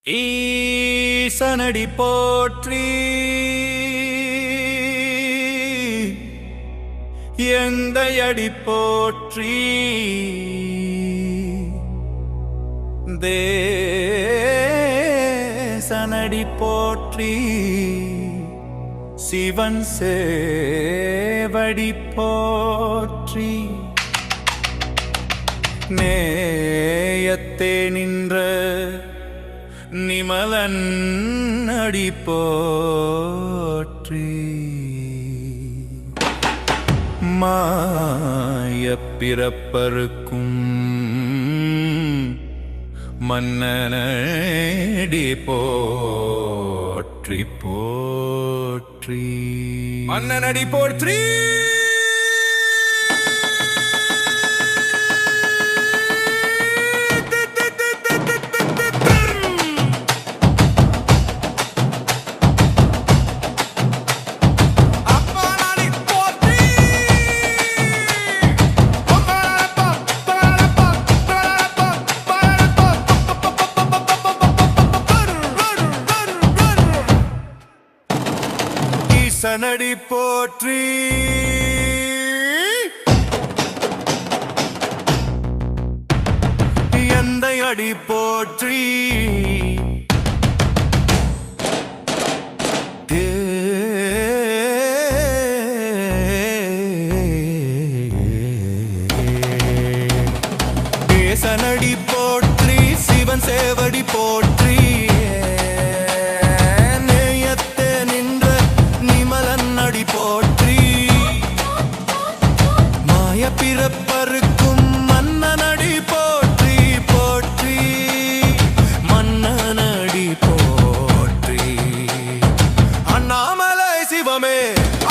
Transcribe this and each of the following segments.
ஈசனடி போற்றி எந்தையடி போற்றி தேசனடி போற்றி சிவன் சேவடி போற்றி நேயத்தே நின்ற நிமலன் அடி போற்றி மாயப் பிறப்பறுக்கும் மன்னனடி போற்றி போற்றி மன்னனடி போற்றி ஈசனடி போற்றி எந்தையடி போற்றி தேசனடி போற்றி சிவன் சேவடி போற்றி பிறப்பறுக்கும் மன்னனடி போற்றி போற்றி மன்னனடி போற்றி அண்ணாமலை சிவமே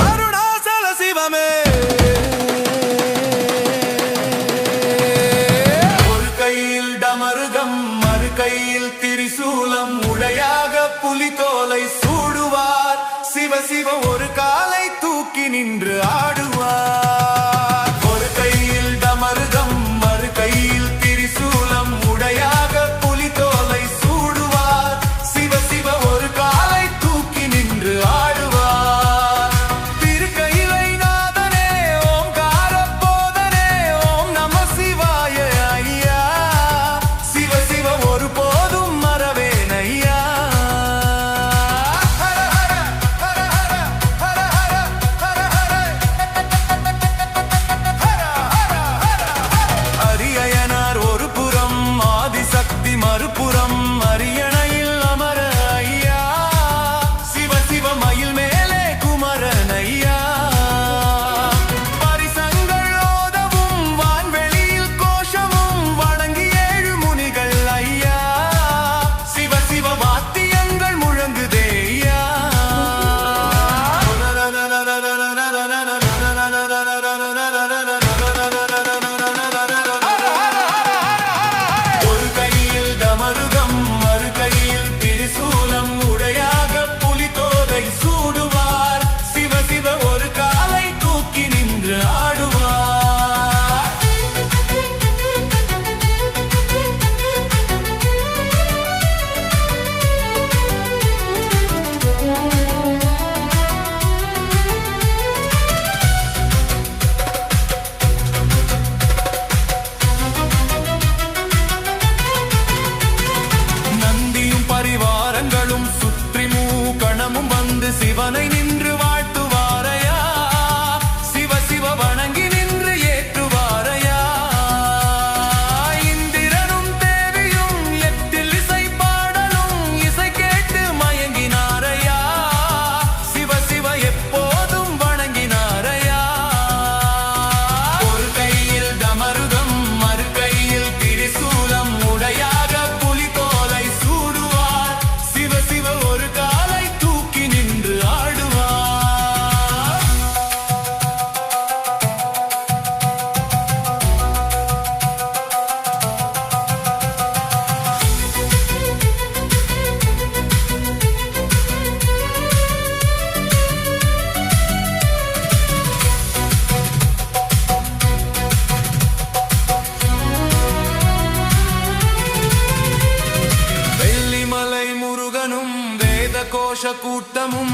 அருணாசல சிவமே ஒரு கையில் டமருகம் மறு கையில் திரிசூலம் உடையாக புலித்தோலை சூடுவார் சிவ சிவ ஒரு காலை தூக்கி நின்று ஆடுவார் மறுபுறம் அரியணையில் அமர ஐயா சிவ சிவ மயில் மேலே குமரன் ஐயா பரிசங்கள் ஓதவும் வான்வெளியில் கோஷமும் வணங்கி ஏழு முனிகள் ஐயா சிவ சிவ வாத்தியங்கள் முழங்குதே ஐயா சிவனை நின்று வாழ்த்துவாரையா சிவ சிவ வணங்கி நின்று ஏற்றுவாரையா இந்திரனும் தேவியும் எட்டில் இசை பாடலும் இசை கேட்டு மயங்கினாரையா சிவ சிவ எப்போதும் வணங்கினாரையா ஒரு கையில் டமருகம் மறு கையில் திரிசூலம் உடையாக புலித்தோலை சூடுவார் சிவ சிவ ஒரு காலை தூக்கி நின்று ஆடுவார் கோஷ கூட்டமும்